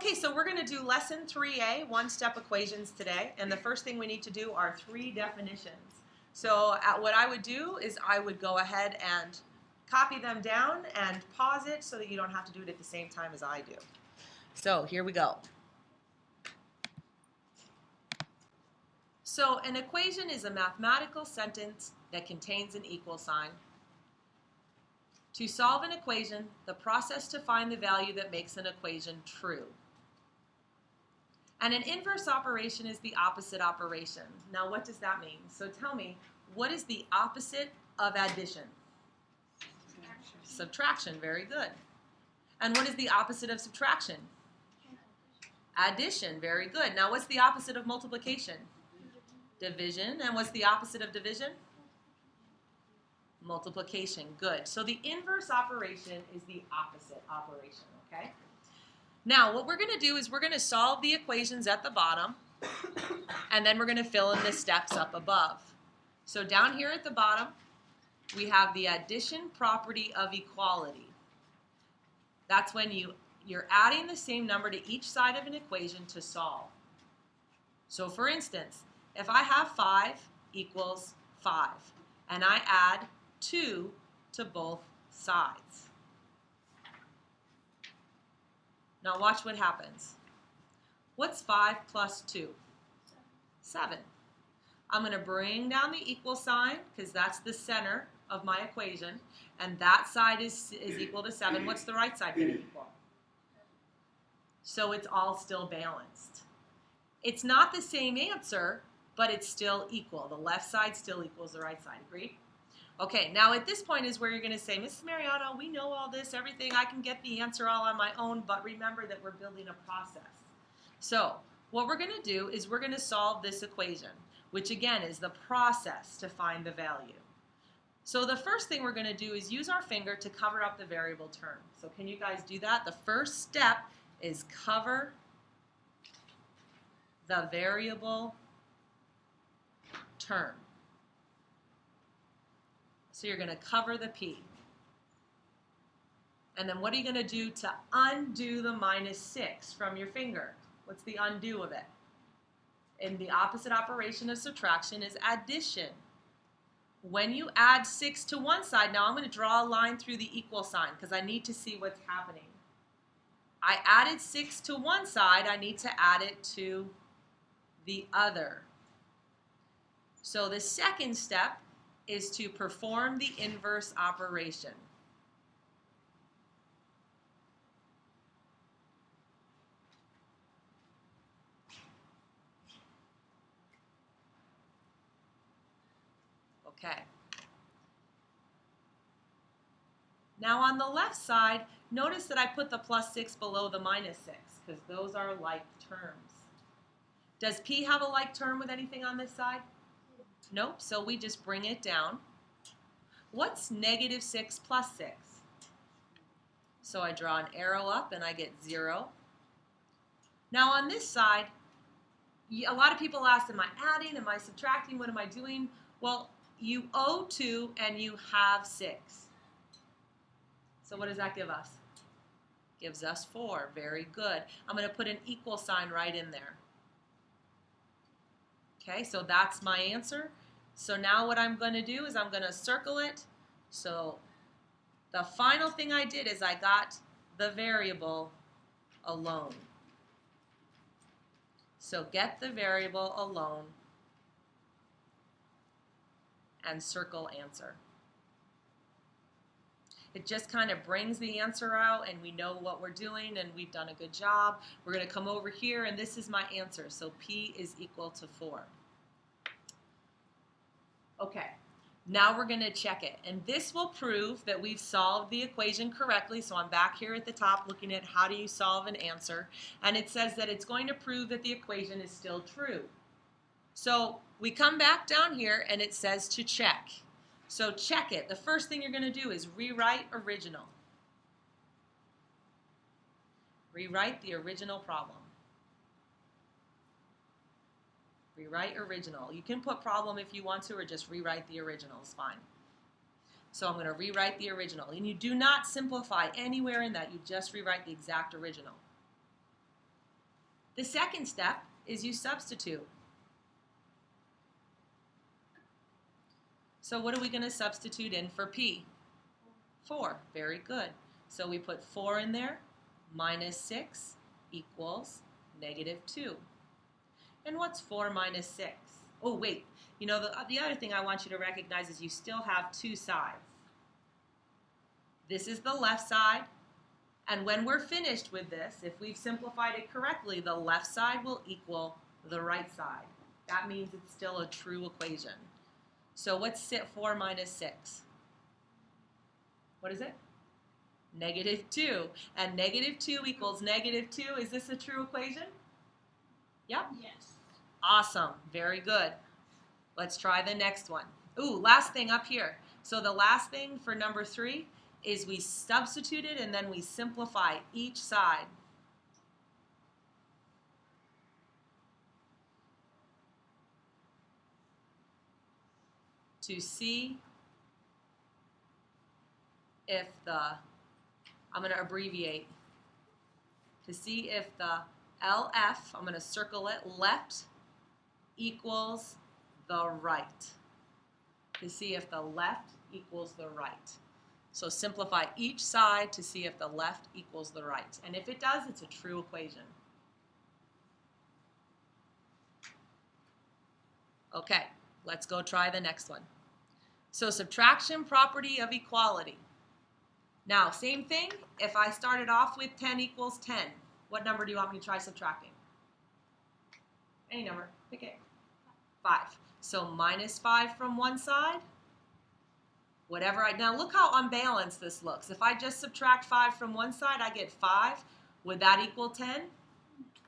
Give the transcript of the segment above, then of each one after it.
Okay, so we're going to do lesson 3A, one-step equations today, and the first thing we need to do are 3 definitions. So what I would do is I would go ahead and copy them down and pause it so that you don't have to do it at the same time as I do. So here we go. So an equation is a mathematical sentence that contains an equal sign. To solve an equation, the process to find the value that makes an equation true. And an inverse operation is the opposite operation. Now, what does that mean? So tell me, what is the opposite of addition? Subtraction, very good. And what is the opposite of subtraction? Addition, very good. Now, what's the opposite of multiplication? Division. And what's the opposite of division? Multiplication, good. So the inverse operation is the opposite operation, okay? Now, what we're going to do is we're going to solve the equations at the bottom, and then we're going to fill in the steps up above. So down here at the bottom, we have the addition property of equality. That's when you're adding the same number to each side of an equation to solve. So for instance, if I have 5 equals 5, and I add 2 to both sides. Now watch what happens. What's 5 plus 2? 7. I'm going to bring down the equal sign because that's the center of my equation, and that side is equal to 7. What's the right side going to equal? So it's all still balanced. It's not the same answer, but it's still equal. The left side still equals the right side. Agreed? Okay, now at this point is where you're going to say, Mrs. Mariano, we know all this, everything. I can get the answer all on my own, but remember that we're building a process. So what we're going to do is we're going to solve this equation, which again is the process to find the value. So the first thing we're going to do is use our finger to cover up the variable term. So can you guys do that? The first step is cover the variable term. So you're going to cover the P. And then what are you going to do to undo the minus 6 from your finger? What's the undo of it? And the opposite operation of subtraction is addition. When you add 6 to one side, now I'm going to draw a line through the equal sign because I need to see what's happening. I added 6 to one side, I need to add it to the other. So the second step is to perform the inverse operation. Okay. Now on the left side, notice that I put the plus 6 below the minus 6 because those are like terms. Does P have a like term with anything on this side? Nope, so we just bring it down. What's negative 6 plus 6? So I draw an arrow up and I get 0. Now on this side, a lot of people ask, am I adding, am I subtracting, what am I doing? Well, you owe 2 and you have 6. So what does that give us? Gives us 4, very good. I'm going to put an equal sign right in there. Okay, so that's my answer. So now what I'm going to do is I'm going to circle it. So the final thing I did is I got the variable alone. So get the variable alone and circle answer. It just kind of brings the answer out and we know what we're doing and we've done a good job. We're going to come over here and this is my answer. So P is equal to 4. Okay, now we're going to check it. And this will prove that we've solved the equation correctly. So I'm back here at the top looking at how do you solve an answer. And it says that it's going to prove that the equation is still true. So we come back down here and it says to check. So check it. The first thing you're going to do is rewrite original. Rewrite the original problem. Rewrite original. You can put problem if you want to or just rewrite the original. It's fine. So I'm going to rewrite the original. And you do not simplify anywhere in that. You just rewrite the exact original. The second step is you substitute. So what are we going to substitute in for P? 4. Very good. So we put 4 in there, minus 6 equals negative 2. And what's 4 minus 6? Oh, wait. You know, the other thing I want you to recognize is you still have two sides. This is the left side. And when we're finished with this, if we've simplified it correctly, the left side will equal the right side. That means it's still a true equation. So what's 4 minus 6? What is it? Negative 2. And negative 2 equals negative 2. Is this a true equation? Yep. Yes. Awesome. Very good. Let's try the next one. Ooh, last thing up here. So the last thing for number 3 is we substituted and then we simplify each side. To see if I'm going to abbreviate, to see if the LF, I'm going to circle it, left equals the right. To see if the left equals the right. So simplify each side to see if the left equals the right. And if it does, it's a true equation. Okay, let's go try the next one. So subtraction property of equality. Now, same thing, if I started off with 10 equals 10, what number do you want me to try subtracting? Any number, pick it. 5. So minus 5 from one side. Now look how unbalanced this looks. If I just subtract 5 from one side, I get 5. Would that equal 10?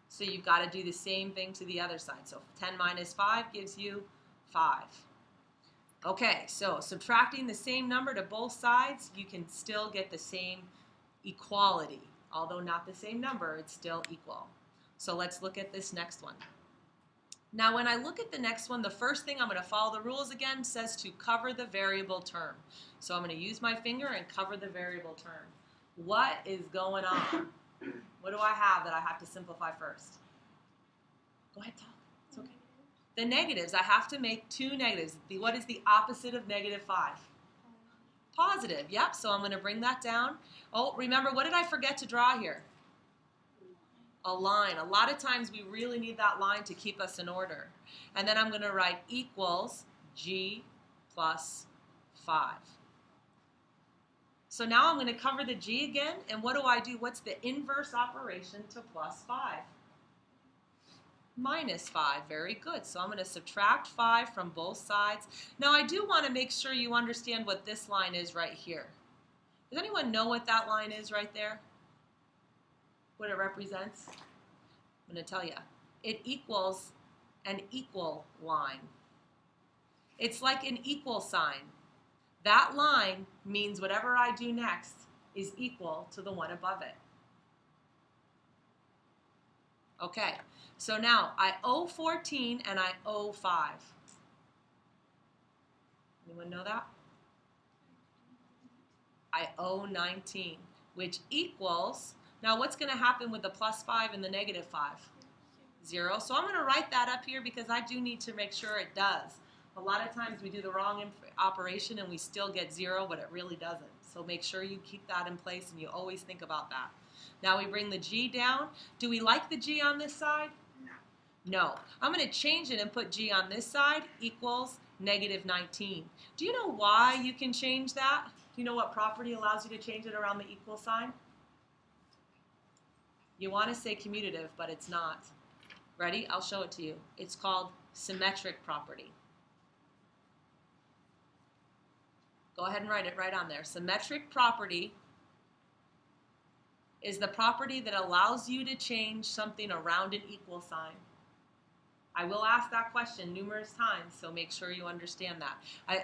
So you've got to do the same thing to the other side. So 10 minus 5 gives you 5. Okay, so subtracting the same number to both sides, you can still get the same equality. Although not the same number, it's still equal. So let's look at this next one. Now when I look at the next one, the first thing I'm going to follow the rules again, says to cover the variable term. So I'm going to use my finger and cover the variable term. What is going on? What do I have that I have to simplify first? Go ahead, talk. It's okay. The negatives, I have to make two negatives. What is the opposite of negative 5? Positive, yep. So I'm going to bring that down. Oh, remember, what did I forget to draw here? A line. A lot of times we really need that line to keep us in order. And then I'm going to write equals g plus 5. So now I'm going to cover the g again, and what do? What's the inverse operation to plus 5? Minus 5. Very good. So I'm going to subtract 5 from both sides. Now I do want to make sure you understand what this line is right here. Does anyone know what that line is right there? What it represents? I'm going to tell you. It equals an equal line. It's like an equal sign. That line means whatever I do next is equal to the one above it. Okay, so now I owe 14 and I owe 5. Anyone know that? I owe 19, which equals, now what's going to happen with the plus 5 and the negative 5? 0. So I'm going to write that up here because I do need to make sure it does. A lot of times we do the wrong operation and we still get 0, but it really doesn't. So make sure you keep that in place and you always think about that. Now we bring the g down. Do we like the g on this side? No. I'm going to change it and put g on this side equals negative 19. Do you know why you can change that? Do you know what property allows you to change it around the equal sign? You want to say commutative, but it's not. Ready? I'll show it to you. It's called symmetric property. Go ahead and write it right on there. Symmetric property is the property that allows you to change something around an equal sign. I will ask that question numerous times, so make sure you understand that.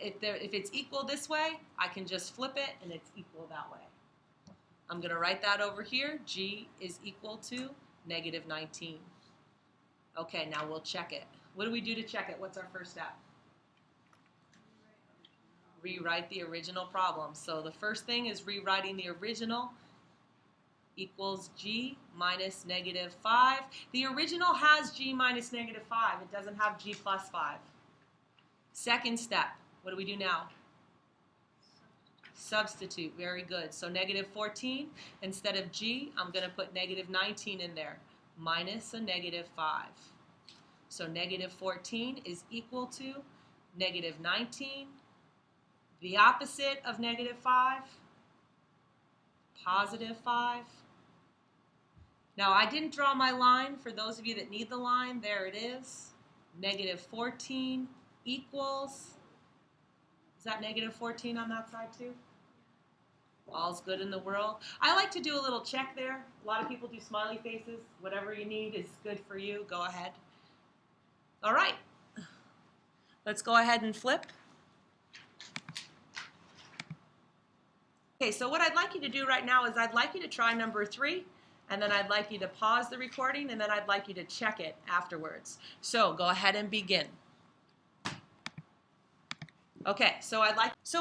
If it's equal this way, I can just flip it and it's equal that way. I'm going to write that over here. G is equal to negative 19. Okay, now we'll check it. What do we do to check it? What's our first step? Rewrite the original problem. So the first thing is rewriting the original equals g minus negative 5. The original has g minus negative 5. It doesn't have g plus 5. Second step, what do we do now? Substitute. Very good. So negative 14, instead of g, I'm going to put negative 19 in there, minus a negative 5. So negative 14 is equal to negative 19. The opposite of negative 5, positive 5. Now, I didn't draw my line. For those of you that need the line, there it is. Negative 14 equals, is that negative 14 on that side too? All's good in the world. I like to do a little check there. A lot of people do smiley faces. Whatever you need is good for you. Go ahead. All right. Let's go ahead and flip. Okay, so what I'd like you to do right now is I'd like you to try number 3, and then I'd like you to pause the recording, and then I'd like you to check it afterwards. So go ahead and begin. Okay, so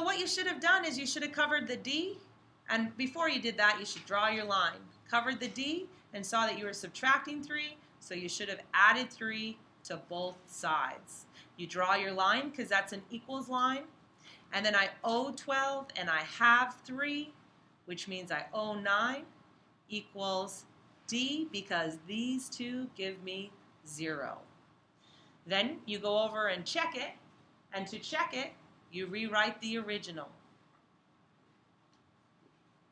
what you should have done is you should have covered the D, and before you did that, you should draw your line. Covered the D and saw that you were subtracting 3, so you should have added 3 to both sides. You draw your line because that's an equals line, and then I owe 12 and I have 3, which means I owe 9, equals D because these two give me 0. Then you go over and check it, and to check it, you rewrite the original.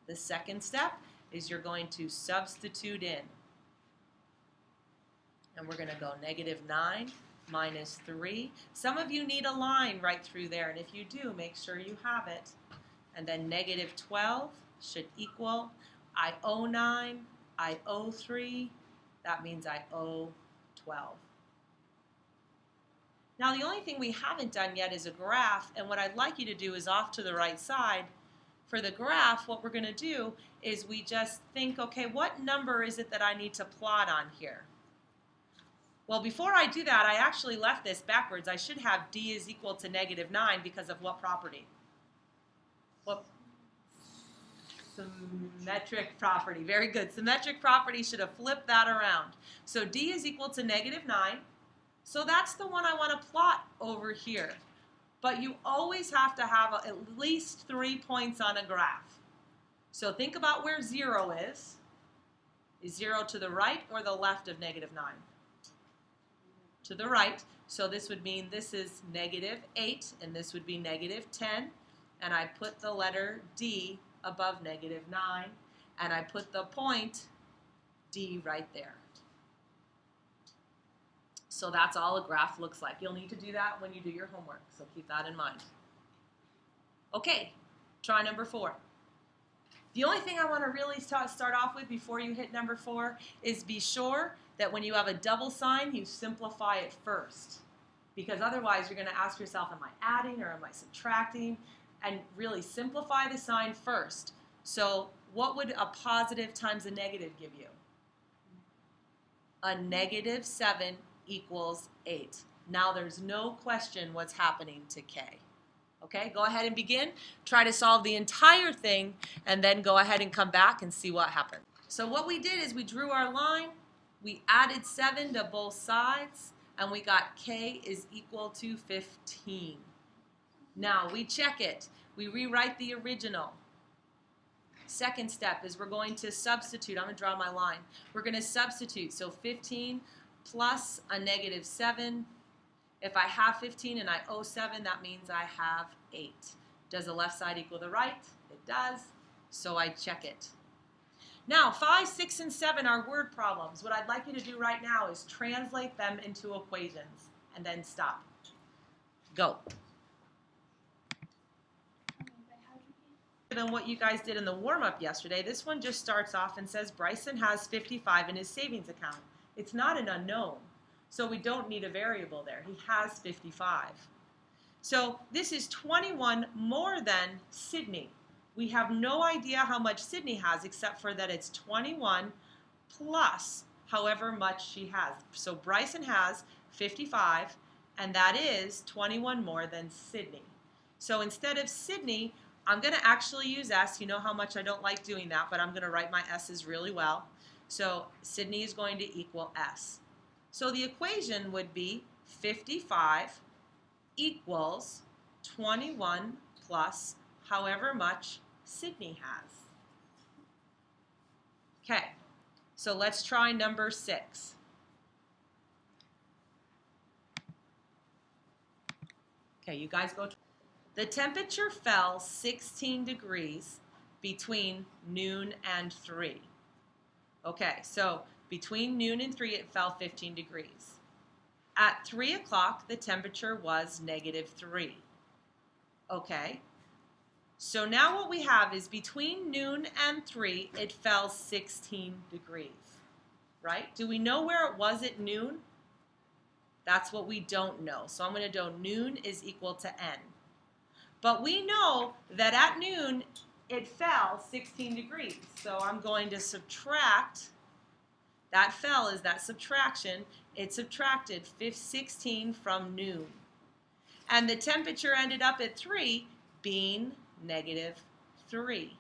The second step is you're going to substitute in. And we're going to go negative 9 minus 3. Some of you need a line right through there, and if you do, make sure you have it. And then negative 12 should equal, I owe 9, I owe 3. That means I owe 12. Now, the only thing we haven't done yet is a graph, and what I'd like you to do is off to the right side. For the graph, what we're going to do is we just think, okay, what number is it that I need to plot on here? Well, before I do that, I actually left this backwards. I should have D is equal to negative 9 because of what property? What? Symmetric property. Very good. Symmetric property should have flipped that around. So D is equal to negative 9. So that's the one I want to plot over here. But you always have to have at least 3 points on a graph. So think about where 0 is. Is 0 to the right or the left of negative 9? To the right. So this would mean this is negative 8, and this would be negative 10. And I put the letter D above negative 9, and I put the point D right there. So that's all a graph looks like. You'll need to do that when you do your homework, so keep that in mind. Okay, try number 4. The only thing I want to really start off with before you hit number 4 is be sure that when you have a double sign, you simplify it first. Because otherwise you're going to ask yourself, am I adding or am I subtracting? And really simplify the sign first. So what would a positive times a negative give you? A negative 7 equals 8. Now there's no question what's happening to K. Okay, go ahead and begin. Try to solve the entire thing and then go ahead and come back and see what happened. So what we did is we drew our line, we added 7 to both sides, and we got K is equal to 15. Now we check it. We rewrite the original. Second step is we're going to substitute. I'm going to draw my line. We're going to substitute. So 15 plus a negative 7. If I have 15 and I owe 7, that means I have 8. Does the left side equal the right? It does. So I check it. Now, 5, 6, and 7 are word problems. What I'd like you to do right now is translate them into equations and then stop. Go. Than what you guys did in the warm-up yesterday, this one just starts off and says Bryson has 55 in his savings account. It's not an unknown, so we don't need a variable there. He has 55. So this is 21 more than Sydney. We have no idea how much Sydney has except for that it's 21 plus however much she has. So Bryson has 55, and that is 21 more than Sydney. So instead of Sydney, I'm going to actually use S. You know how much I don't like doing that, but I'm going to write my S's really well. So Sydney is going to equal S. So the equation would be 55 equals 21 plus however much Sydney has. Okay, so let's try number 6. Okay, you guys go. The temperature fell 16 degrees between noon and 3. Okay, so between noon and 3 it fell 15 degrees. At 3 o'clock the temperature was -3. Okay, so now what we have is between noon and 3 it fell 16 degrees, right? Do we know where it was at noon? That's what we don't know. So I'm going to do noon is equal to n. But we know that at noon it fell 16 degrees. So I'm going to subtract. That fell is that subtraction. It subtracted 16 from noon. And the temperature ended up at 3 being -3.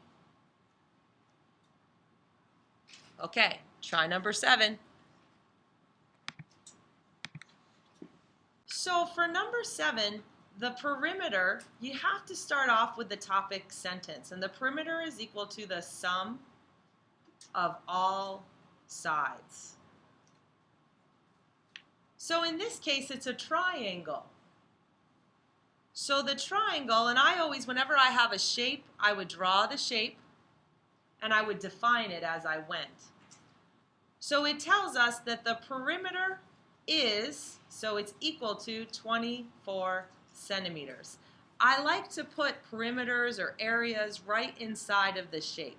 Okay, try number 7. So for number 7, the perimeter, you have to start off with the topic sentence. And the perimeter is equal to the sum of all sides. So in this case, it's a triangle. So the triangle, and I always, whenever I have a shape, I would draw the shape and I would define it as I went. So it tells us that the perimeter is, so it's equal to 24 centimeters. I like to put perimeters or areas right inside of the shape.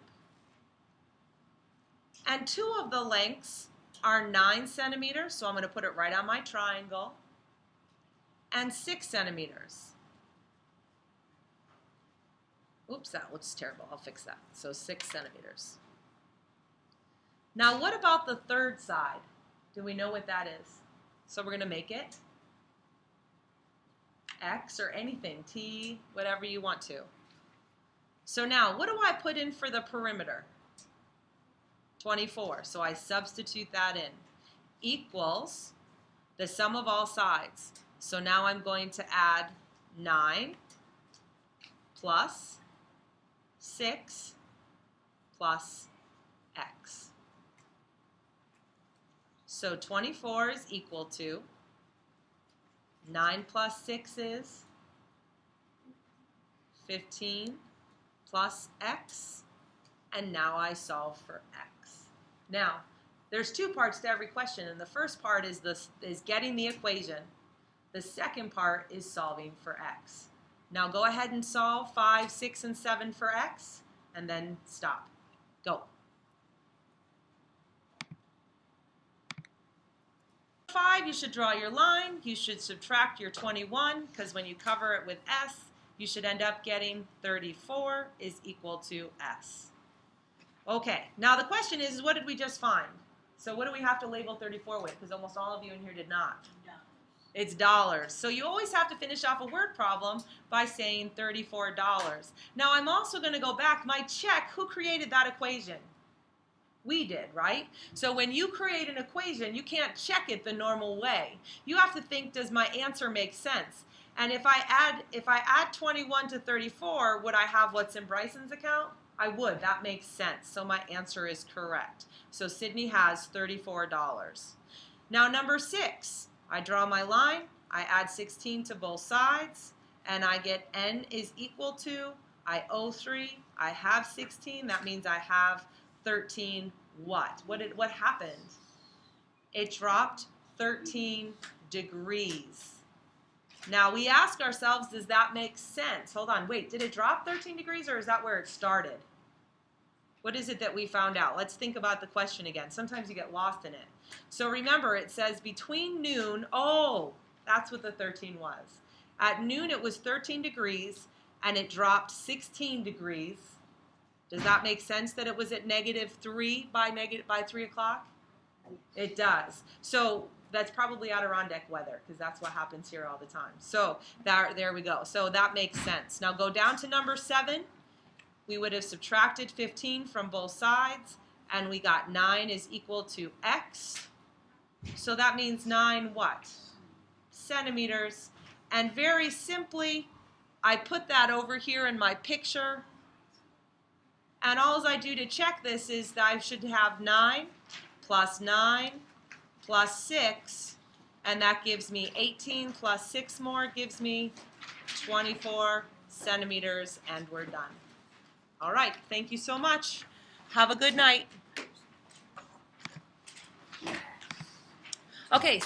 And 2 of the lengths are 9 centimeters, so I'm going to put it right on my triangle, and 6 centimeters. Oops, that looks terrible. I'll fix that. So 6 centimeters. Now what about the third side? Do we know what that is? So we're going to make it X or anything, T, whatever you want to. So now, what do I put in for the perimeter? 24. So I substitute that in. Equals the sum of all sides. So now I'm going to add 9 plus 6 plus X. So 24 is equal to 9 plus 6 is 15 plus X, and now I solve for X. Now, there's 2 parts to every question, and the first part is getting the equation. The second part is solving for X. Now go ahead and solve 5, 6, and 7 for X, and then stop. Go. 5, you should draw your line. You should subtract your 21, because when you cover it with S, you should end up getting 34 is equal to S. Okay, now the question is, what did we just find? So what do we have to label 34 with? Because almost all of you in here did not. It's dollars. So you always have to finish off a word problem by saying $34. Now I'm also going to go back. My check, who created that equation? We did, right? So when you create an equation, you can't check it the normal way. You have to think, does my answer make sense? And if I add 21 to 34, would I have what's in Bryson's account? I would. That makes sense. So my answer is correct. So Sydney has $34. Now number 6, I draw my line, I add 16 to both sides, and I get n is equal to, I owe 3, I have 16, that means I have 13 what? What happened? It dropped 13 degrees. Now we ask ourselves, does that make sense? Hold on, wait, did it drop 13 degrees or is that where it started? What is it that we found out? Let's think about the question again. Sometimes you get lost in it. So remember, it says between noon, oh, that's what the 13 was. At noon it was 13 degrees and it dropped 16 degrees. Does that make sense that it was at -3 by 3 o'clock? It does. So that's probably Adirondack weather because that's what happens here all the time. So there we go. So that makes sense. Now go down to number 7. We would have subtracted 15 from both sides, and we got 9 is equal to x. So that means 9 what? Centimeters. And very simply, I put that over here in my picture. And all I do to check this is that I should have 9 plus 9 plus 6, and that gives me 18 plus 6 more gives me 24 centimeters, and we're done. All right, thank you so much. Have a good night. Okay.